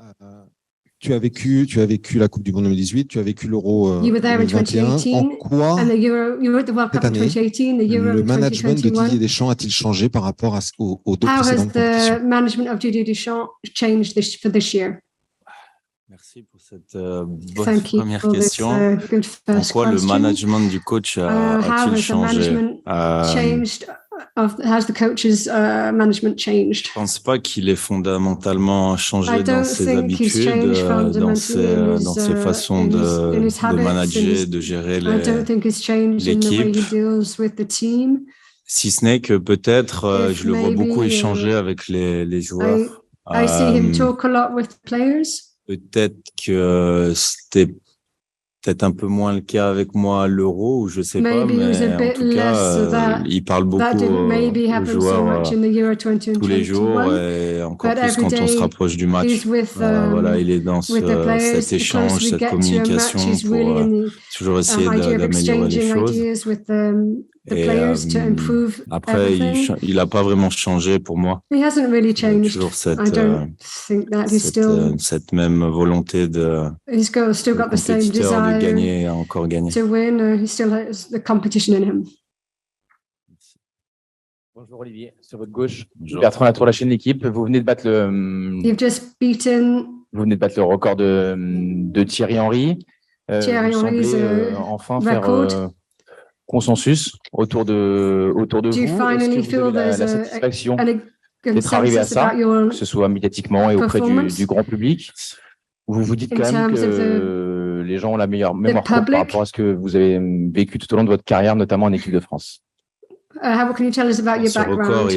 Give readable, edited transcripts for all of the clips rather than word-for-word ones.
Euh, tu as vécu la Coupe du Monde 2018, tu as vécu l'Euro 2021. En quoi, cette année, le management de Didier Deschamps a-t-il changé par rapport aux deux précédentes compétitions? Merci pour cette bonne première question. En quoi le management du coach a-t-il changé? Has the coach's management changed? Je pense pas qu'il ait fondamentalement changé dans ses habitudes, dans ses façons de manager, de gérer l'équipe. Si ce n'est que peut-être je le vois beaucoup échanger avec les joueurs. I see him talk a lot with players. Peut-être que c'était peut-être un peu moins le cas avec moi à l'Euro, ou je sais pas, mais en tout cas, il parle beaucoup aux joueurs tous les jours, et encore plus quand on se rapproche du match. Voilà, il est dans cet échange, cette communication pour toujours essayer d'améliorer les choses. Et après, il n'a pas vraiment changé pour moi. Toujours cette même volonté de compétiteur de gagner et encore gagner. Bonjour Olivier, sur votre gauche. Bonjour. Bertrand Latour, la chaîne L'équipe. Vous venez de battre le record de Thierry Henry. Vous semblez enfin faire consensus autour de vous. Est-ce que vous avez la satisfaction d'être arrivé à ça, que ce soit médiatiquement et auprès du grand public? Vous vous dites quand même que les gens ont la meilleure mémoire par rapport à ce que vous avez vécu tout au long de votre carrière, notamment en équipe de France? Ce record,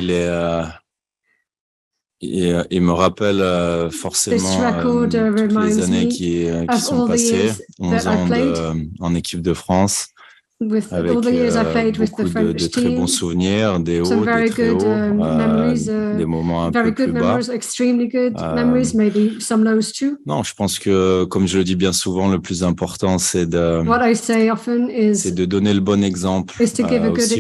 il me rappelle forcément toutes les années qui sont passées, 11 ans en équipe de France, avec beaucoup de très bons souvenirs, des hauts, des très hauts, des moments un peu plus bas. Non, je pense que, comme je le dis bien souvent, le plus important, c'est de donner le bon exemple aussi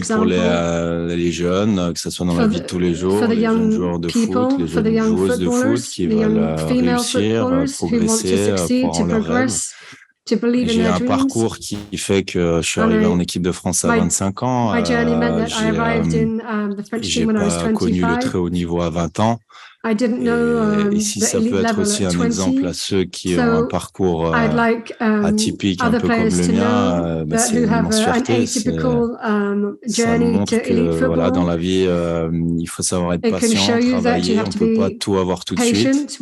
pour les jeunes, que ce soit dans la vie de tous les jours, les jeunes joueurs de foot, les jeunes joueuses de foot qui veulent réussir, progresser, croire en leurs rêves. J'ai un parcours qui fait que je suis arrivé en équipe de France à 25 ans. J'ai pas connu le très haut niveau à 20 ans. Et si ça peut être aussi un exemple à ceux qui ont un parcours atypique, un peu comme le mien, c'est une immense fierté. Ça montre que voilà, dans la vie, il faut savoir être patient, travailler. On ne peut pas tout avoir tout de suite.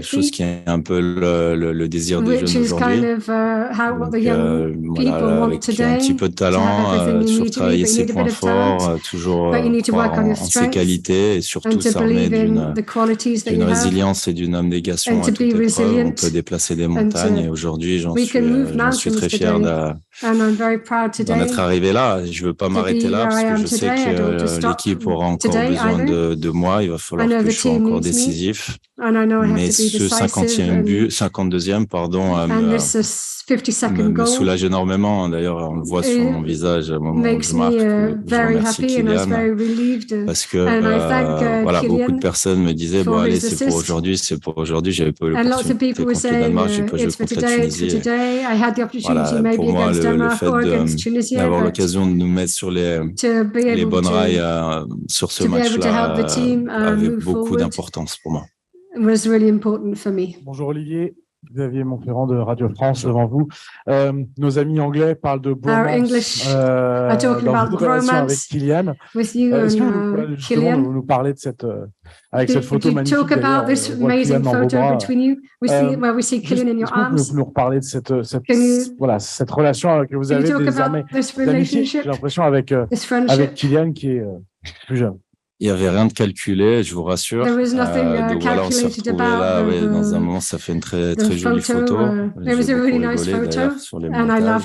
Chose qui est un peu le désir des jeunes d'aujourd'hui. Voilà, avec un petit peu de talent, toujours travailler ses points forts, toujours croire en ses qualités et surtout s'armer d'une résilience et d'une abnégation à toute épreuve. On peut déplacer des montagnes et aujourd'hui, j'en suis très fier d'en être arrivé là. Je ne veux pas m'arrêter là parce que je sais que l'équipe aura encore besoin de moi. Il va falloir que je sois encore décisif. Mais ce 52e, me soulage énormément. D'ailleurs, on le voit sur mon visage au moment où je marque. Je remercie Kylian parce que voilà, beaucoup de personnes me disaient bon allez, c'est pour aujourd'hui. J'avais pas eu l'opportunité contre le Danemark, j'ai pas joué contre la Tunisie. Voilà, pour moi, le fait d'avoir l'occasion de nous mettre sur les bonnes rails sur ce match-là avait beaucoup d'importance pour moi. Bonjour Olivier, Xavier Montferrand de Radio France devant vous. Nos amis anglais parlent de bromance dans votre relation avec Kylian. Est-ce que vous pouvez justement nous parler de cette photo magnifique on voit Kylian dans vos bras. Est-ce que vous pouvez nous reparler de cette relation que vous avez désormais d'amitié, j'ai l'impression, avec Kylian qui est plus jeune? Il n'y avait rien de calculé, je vous rassure. Donc voilà, on s'est retrouvés là, dans un moment, ça fait une très, très jolie photo. J'ai beaucoup rigolé d'ailleurs sur les montages.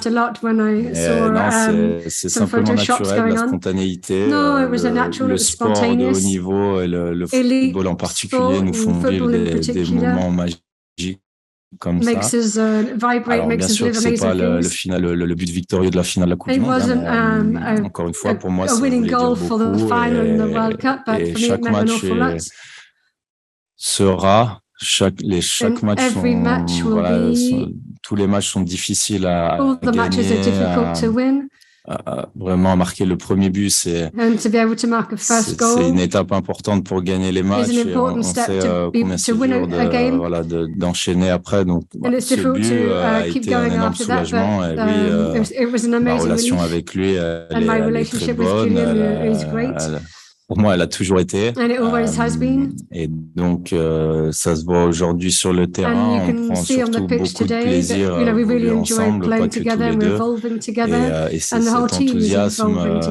C'est simplement naturel, la spontanéité, le sport de haut niveau et le football en particulier nous font vivre des moments magiques comme ça. Alors, bien sûr, c'est pas le but victorieux de la finale de la Coupe du Monde. Encore une fois, pour moi, ça voulait dire beaucoup. Et chaque match sera chaque match tous les matchs sont difficiles à gagner. Vraiment marquer le premier but, c'est une étape importante pour gagner les matchs. Et on sait combien c'est dur d'enchaîner après. Donc, ce but a été un énorme soulagement. Et oui, ma relation avec lui, elle est très bonne. Pour moi, elle a toujours été. Et donc, ça se voit aujourd'hui sur le terrain. On prend surtout beaucoup de plaisir à jouer ensemble, pas que tous les deux. Et c'est cet enthousiasme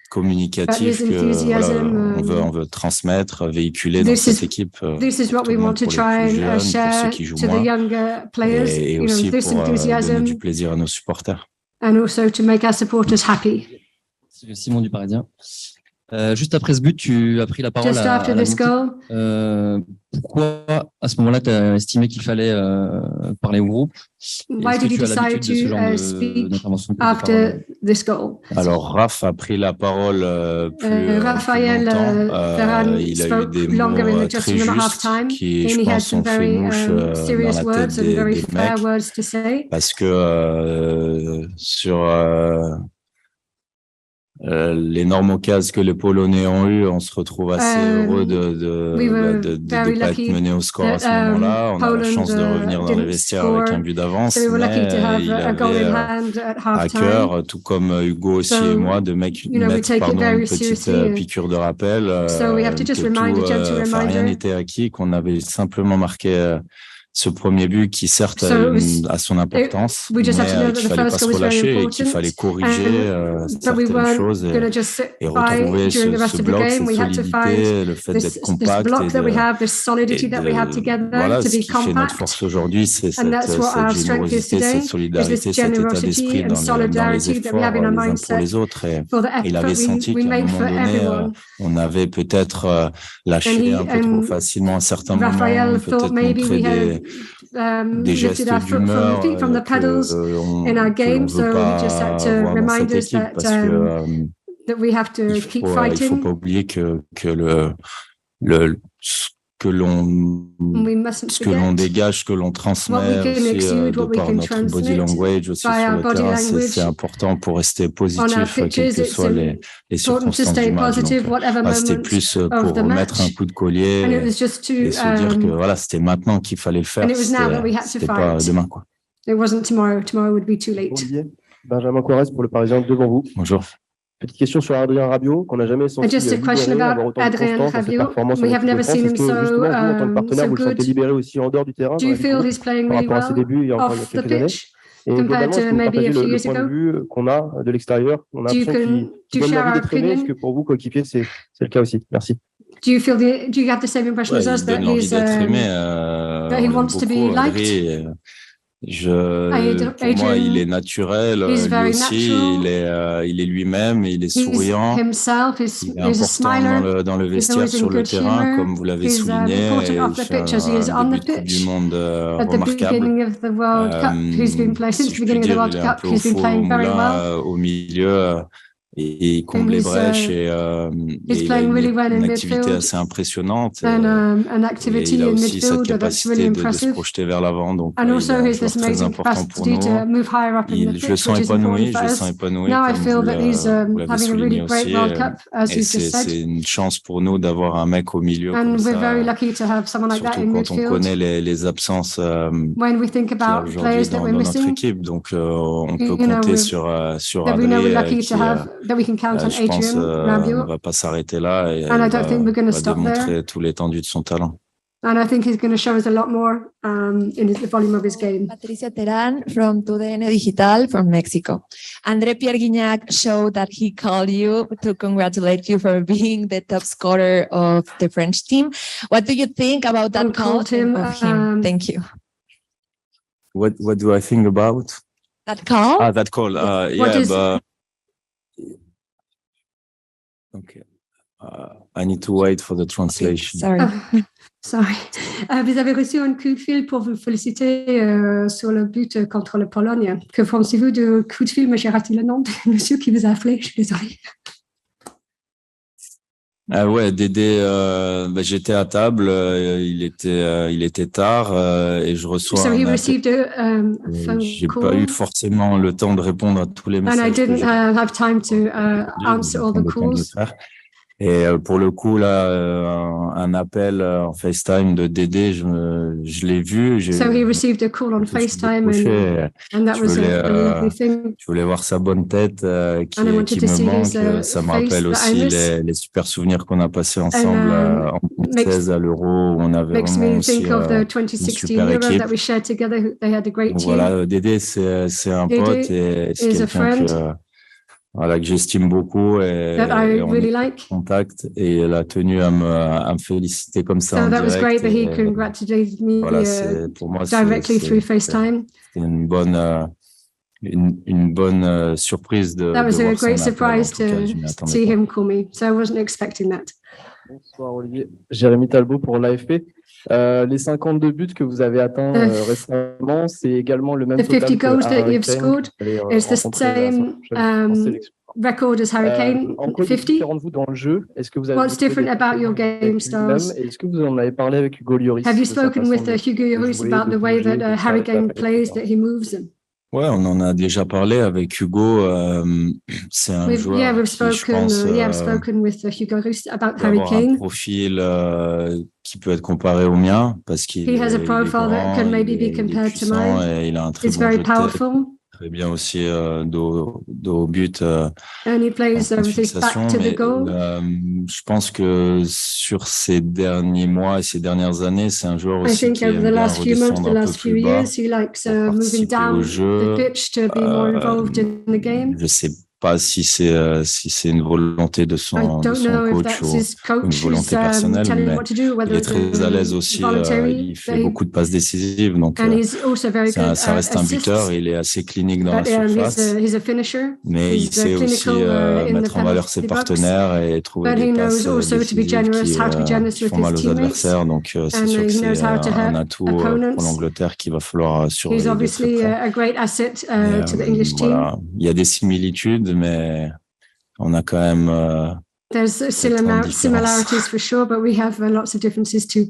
communicatif qu'on veut transmettre, véhiculer dans cette équipe. This is what we want to try and share to the younger players. Et aussi pour donner du plaisir à nos supporters. And also to make our supporters happy. C'est Simon du Parisien. Juste après ce but, tu as pris la parole pourquoi, à ce moment-là, tu as estimé qu'il fallait parler au groupe? Why did you decide to speak after this goal? Alors, Raph a pris la parole plus longtemps. Il a eu des mots très justes qui, je pense, ont fait mouche dans la tête des mecs. Parce que sur... l'énorme occasion que les Polonais ont eu, on se retrouve assez heureux de ne pas être mené au score à ce moment-là. On a la chance de revenir dans les vestiaires avec un but d'avance, mais il avait à cœur, tout comme Hugo aussi et moi, de mettre une petite piqûre de rappel que rien n'était acquis, qu'on avait simplement marqué ce premier but qui, certes, a son importance, mais qu'il ne fallait pas se relâcher et qu'il fallait corriger certaines choses et retrouver ce bloc, cette solidité, le fait d'être compact. Voilà, ce qui fait notre force aujourd'hui, c'est cette générosité, cette solidarité, cet état d'esprit dans les efforts les uns pour les autres. Et il avait senti qu'à un moment donné, on avait peut-être lâché un peu trop facilement à certains moments, peut-être montré des gestes d'humeur qu'on ne veut pas avoir dans cette équipe parce qu'il ne faut pas oublier que ce que l'on dégage, ce que l'on transmet aussi, de par notre body language aussi sur le terrain, c'est important pour rester positif, quelles que soient les circonstances du match. C'était plus pour remettre un coup de collier et se dire que voilà, c'était maintenant qu'il fallait le faire, c'était pas demain, quoi. Olivier, Benjamin Coirez pour le Parisien devant vous. Bonjour. Petite question sur Adrien Rabiot, qu'on n'a jamais senti avoir autant de constance dans ses performances en équipe de France. Est-ce que justement, vous, en tant que partenaire, vous le sentez libéré aussi en dehors du terrain par rapport à ses débuts il y a quelques années? Et globalement, est-ce que vous partagez le point de vue qu'on a de l'extérieur? On a l'impression qu'il donne l'envie d'être aimé. Est-ce que pour vous, coéquipier, c'est le cas aussi? Merci. Do you have the same impression as us that he wants to be liked? Pour moi, il est naturel, lui aussi, il est lui-même, il est souriant, il est important dans le vestiaire, sur le terrain, comme vous l'avez souligné, il fait un début de Coupe du Monde remarquable. Si je puis dire, il est un peu au fond, au milieu, et il comble les brèches et il a une activité assez impressionnante. Et il a aussi cette capacité de se projeter vers l'avant. Donc, il est un joueur très important pour nous. Je le sens épanoui, comme vous l'avez souligné aussi. Et c'est une chance pour nous d'avoir un mec au milieu comme ça, surtout quand on connaît les absences qu'il y a aujourd'hui dans notre équipe. Donc, on peut compter sur Adrien. Je pense qu'on ne va pas s'arrêter là et va démontrer tout l'étendue de son talent. And I think he's going to show us a lot more in the volume of his game. Patricia Terán from TUDN Digital from Mexico. André Pierre Guignac showed that he called you to congratulate you for being the top scorer of the French team. What do you think about that call of him? Thank you. What do I think about? That call? That call. Okay. I need to wait for the translation. Okay, sorry. Vous avez reçu un coup de fil pour vous féliciter sur le but contre la Pologne. Que pensez-vous du coup de fil? Mais j'ai raté le nom du monsieur qui vous a appelé. Je suis désolée. Ouais, Dédé, j'étais à table, il était tard et je reçois so he un received appel. J'ai pas eu forcément le temps de répondre à tous les messages. And I didn't have time to answer all the calls. Et pour le coup, là, un appel en FaceTime de Dédé, je l'ai vu. So he received a call on FaceTime and that was a lovely thing. Je voulais voir sa bonne tête qui me manque. Ça me rappelle aussi les super souvenirs qu'on a passés ensemble en 2016 à l'Euro où on avait vraiment aussi une super équipe. Voilà, Dédé, c'est un pote et c'est quelqu'un que j'estime beaucoup et on est en contact et il a tenu à me féliciter comme ça en direct. Great that he congratulated me pour moi, directly through FaceTime. C'était une bonne surprise de That was a great surprise to see him call me. So I wasn't expecting that. Bonsoir Olivier. Jérémy Talbot pour l'AFP. Les 52 buts que vous avez atteints récemment, c'est également le même total que 50 goals that you've scored is the same record as Harry Kane. En quoi est-ce différent de vous dans le jeu? Est-ce que vous avez What's different about your game styles? Est-ce que vous en avez parlé avec Hugo Lloris? Have you spoken with Hugo Lloris about the way that Harry Kane plays, that he moves them? Ouais, on en a déjà parlé avec Hugo. C'est un joueur we've spoken with Hugo Lloris about Harry Kane. Un profil qui peut être comparé au mien parce qu'il he has a profile that can maybe be compared to mine. Et il a un très He's bon very jeu powerful. Très bien aussi dos au but. And he plays back to the goal. Je pense que sur ces derniers mois et ces dernières années, c'est un joueur aussi qui aime bien redescendre un peu plus bas, he likes moving down the pitch to be more involved in the game. Je sais pas si c'est une volonté de son coach ou une volonté personnelle, mais il est très à l'aise aussi. Il fait beaucoup de passes décisives, donc ça reste un buteur. Il est assez clinique dans la surface, mais il sait aussi mettre en valeur ses partenaires et trouver des passes décisives qui font mal aux adversaires. Donc c'est sûr que c'est un atout pour l'Angleterre qu'il va falloir surveiller de très près. Voilà. Il y a des similitudes, mais on a quand même there's similarities for sure, but we have lots of differences too.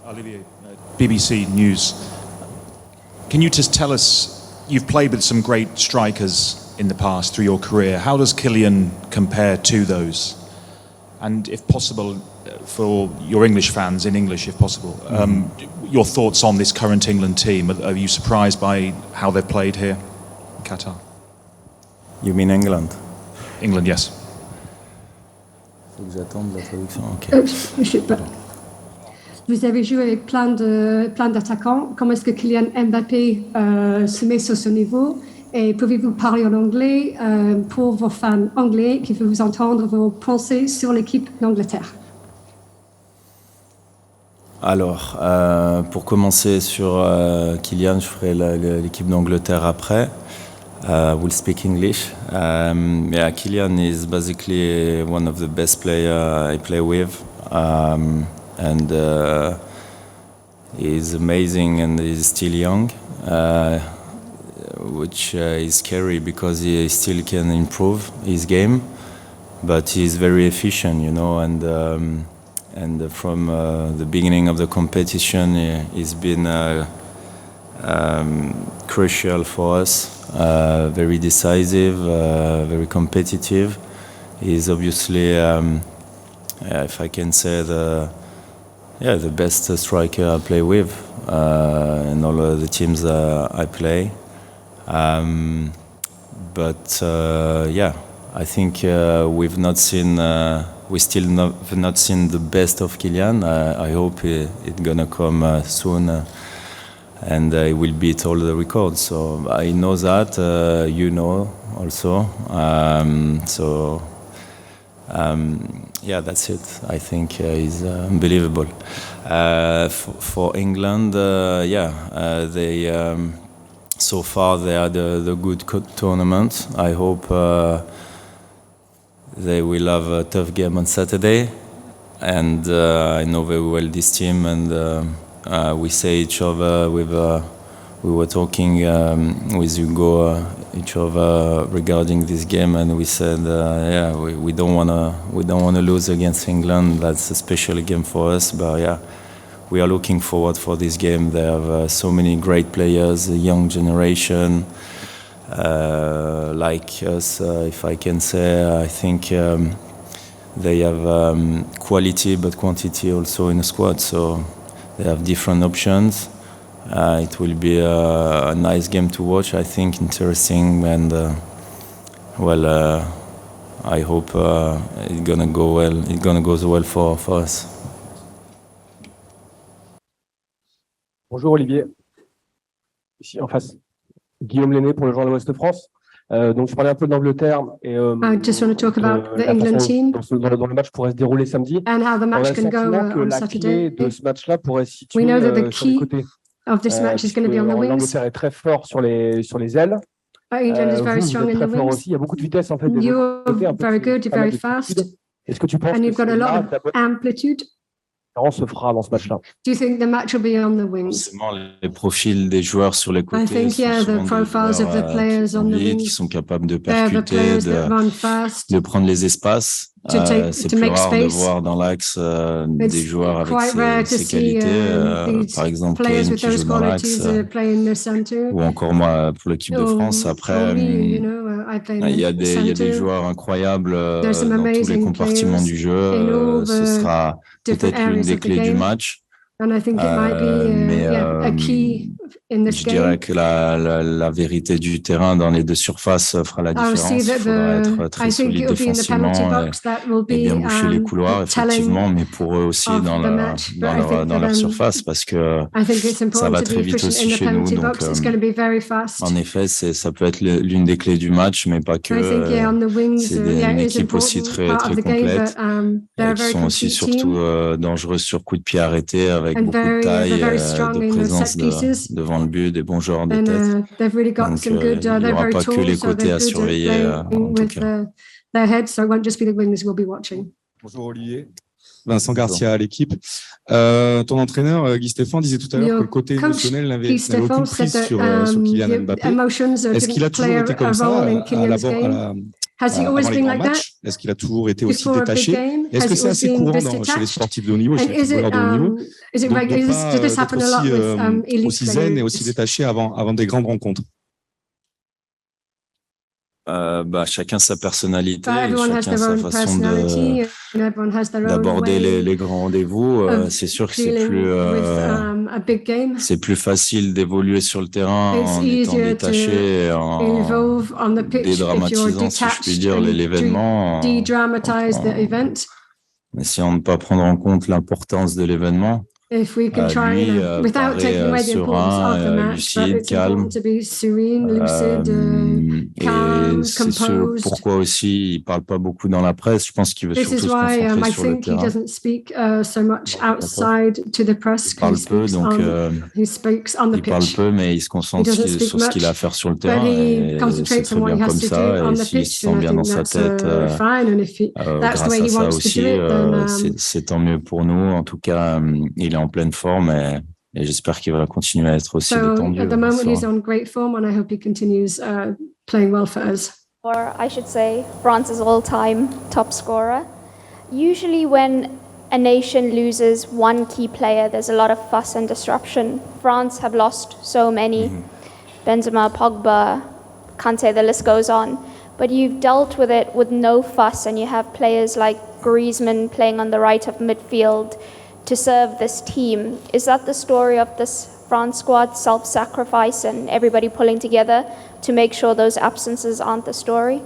Olivier, BBC News. Can you just tell us, you've played with some great strikers in the past through your career. How does Kylian compare to those? And if possible, for your English fans, in English if possible, your thoughts on this current England team. Are you surprised by how they've played here in Qatar? You mean England? England, yes. Faut que j'attende la traduction. Okay. Je sais pas. Vous avez joué avec plein d'attaquants. Comment est-ce que Kylian Mbappé se met sur ce niveau? Et pouvez-vous parler en anglais pour vos fans anglais qui veulent vous entendre vos pensées sur l'équipe d'Angleterre? Alors, pour commencer sur Kylian, je ferai l'équipe d'Angleterre après. We'll speak English. Yeah, Kylian is basically one of the best players I play with. And he's amazing and he's still young, which is scary because he still can improve his game, but he's very efficient, you know, and from the beginning of the competition he's been crucial for us, very decisive, very competitive. He's obviously, if I can say, the best striker I play with in all of the teams I play. But I think we still have not seen the best of Kylian. I hope it's gonna come soon, and he will beat all the records. So I know that, you know also. That's it. I think he's unbelievable. For England, they so far they had the good tournament. I hope they will have a tough game on Saturday, and I know very well this team, and we say each other. We were talking with Hugo each other regarding this game, and we said, yeah, we don't wanna lose against England. That's a special game for us, but yeah, we are looking forward for this game. They have so many great players, a young generation, like us, if I can say. I think they have quality but quantity also in the squad, so they have different options. It will be a nice game to watch, I think, interesting, and I hope it's gonna go well. It's gonna go well for us. Bonjour Olivier, ici en face, Guillaume Lenné pour le journal Ouest France. Donc je parlais un peu de l'Angleterre et I just want to talk about the England team dans le match pourrait se dérouler samedi. And how the match can go on la Saturday. Clé de ce match-là pourrait se situer sur les côtés. Of this match is going to be on the wings. L'Angleterre est très fort sur les ailes. England is very strong in the wings. Aussi. Il y a beaucoup de vitesse en fait. You're very good, you're very fast. Est-ce que tu penses and you've got a lot of amplitude? Se fera dans ce match-là. Do you think the match will be on the wings? Les profils des joueurs sur les côtés. I think the profiles of the players on the wings. Qui sont capables de percuter, de prendre les espaces. C'est plus rare de voir dans l'axe des joueurs avec ces qualités. Par exemple, Kane qui joue dans l'axe. Ou encore moi pour l'équipe de France. Après, il y a des joueurs incroyables dans tous les compartiments du jeu. Ce sera peut-être l'une des clés du match. And I think it might be a key in this je dirais que la vérité du terrain dans les deux surfaces fera la différence. Il faudra être très solide défensivement et bien boucher les couloirs, effectivement, mais pour eux aussi dans leur surface, parce que ça va très vite aussi chez nous. Donc, en effet, ça peut être l'une des clés du match, mais pas que. C'est une équipe aussi très complète, qui sont aussi surtout dangereuses sur coup de pied arrêté, avec beaucoup de taille, de présence devant le but, des bons joueurs de tête. Donc, il n'y aura pas que les côtés à surveiller, en tout cas. Bonjour Olivier. Vincent Garcia à l'équipe. Ton entraîneur, Guy Stéphane, disait tout à l'heure que le côté émotionnel n'avait aucune prise sur Kylian Mbappé. Est-ce qu'il a toujours été comme ça Has he always been like that? Est-ce qu'il a toujours été aussi détaché? Est-ce que c'est assez courant chez les sportifs de haut niveau, chez les footballeurs de haut niveau? Does this happen a lot with elite aussi zen et aussi détaché avant des grandes rencontres? Chacun sa personnalité, chacun sa façon d'aborder les grands rendez-vous. C'est sûr que c'est plus facile d'évoluer sur le terrain en étant détaché, en dédramatisant, si je puis dire, l'événement, en essayant de ne pas prendre en compte l'importance de l'événement. If we can try without taking away the importance of the match, but it's important to be serene, lucid, calm, composed. Pourquoi aussi il parle pas beaucoup dans la presse? Je pense qu'il veut surtout se concentrer sur le terrain. I think he doesn't speak so much outside to the press. Il parle peu, donc il parle peu, mais il se concentre sur ce qu'il a à faire sur le terrain. Et c'est très bien comme ça. Et s'il se sent bien dans sa tête, grâce à ça aussi, c'est tant mieux pour nous. En tout cas, il est en pleine forme et j'espère qu'il va continuer à être aussi détendu. At the moment, he's on great form, and I hope he continues playing well for us. Or I should say, France's all-time top scorer. Usually, when a nation loses one key player, there's a lot of fuss and disruption. France have lost so many: Benzema, Pogba, Kanté. The list goes on. But you've dealt with it with no fuss, and you have players like Griezmann playing on the right of midfield to serve this team. Is that the story of this France squad, self-sacrifice and everybody pulling together to make sure those absences aren't the story?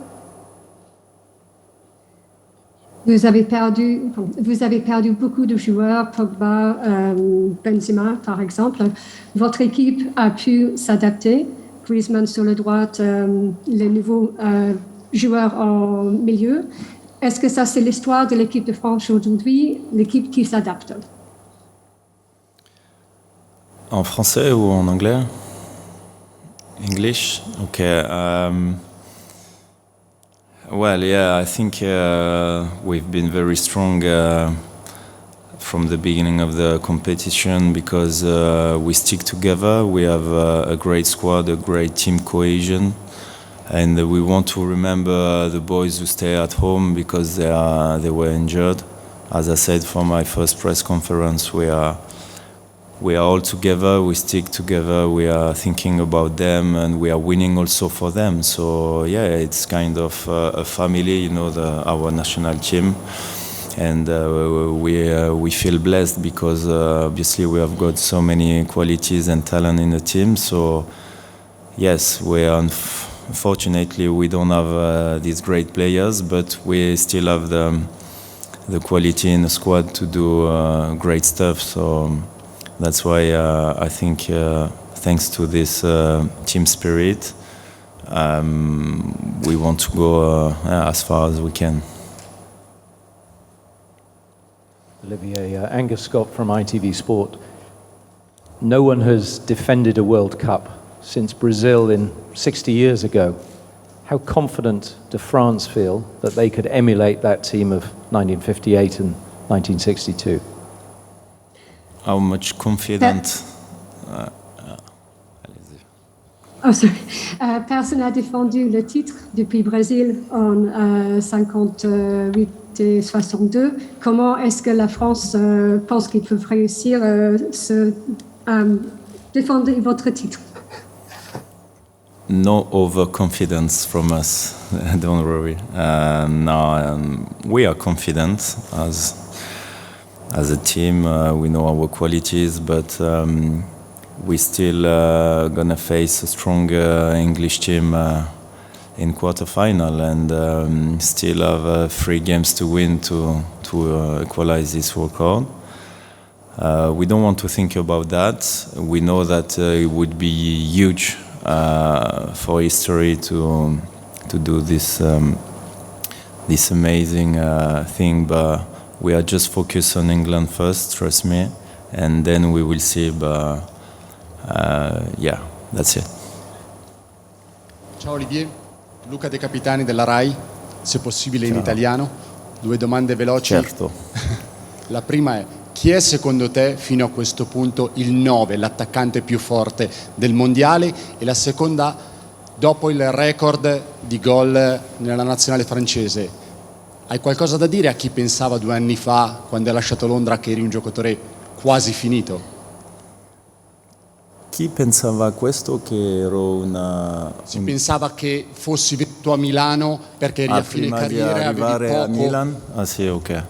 Vous avez perdu beaucoup de joueurs, Pogba, Benzema par exemple. Votre équipe a pu s'adapter. Griezmann sur la droite, les nouveaux joueurs en milieu. Est-ce que ça, c'est l'histoire de l'équipe de France aujourd'hui, l'équipe qui s'adapte? En français ou en anglais? English? Okay. Well, yeah, I think we've been very strong from the beginning of the competition because we stick together. We have a great squad, a great team cohesion. And we want to remember the boys who stay at home because they were injured. As I said for my first press conference, we are all together, we stick together, we are thinking about them, and we are winning also for them. So yeah, it's kind of a family, you know, our national team. And we feel blessed because obviously we have got so many qualities and talent in the team. So yes, unfortunately we don't have these great players, but we still have the quality in the squad to do great stuff. So that's why I think thanks to this team spirit, we want to go as far as we can. Olivier, Angus Scott from ITV Sport. No one has defended a World Cup since Brazil 60 years ago. How confident do France feel that they could emulate that team of 1958 and 1962? How much confident? Oh, sorry. Personne n'a défendu le titre depuis Brésil en 58 et 62. Comment est-ce que la France pense qu'ils peuvent réussir défendre votre titre? No overconfidence from us, don't worry. No, we are confident as a team. We know our qualities, but we still gonna face a stronger English team in quarterfinal, and still have 3 games to win to equalize this record. We don't want to think about that. We know that it would be huge for history to do this amazing thing, but we are just focused on England first, trust me, and then we will see. But yeah, that's it. Ciao Olivier, Luca De Capitani della RAI, se possibile in italiano. 2 domande veloci. Certo. La prima è: chi è secondo te fino a questo punto il 9, l'attaccante più forte del mondiale? E la seconda, dopo il record di gol nella nazionale francese, hai qualcosa da dire a chi pensava 2 anni fa, quando hai lasciato Londra, che eri un giocatore quasi finito? Chi pensava a questo, che ero Si pensava che fossi venuto a Milano perché eri a fine carriera, prima di arrivare avevi poco... a Milan? Ah sì, ok.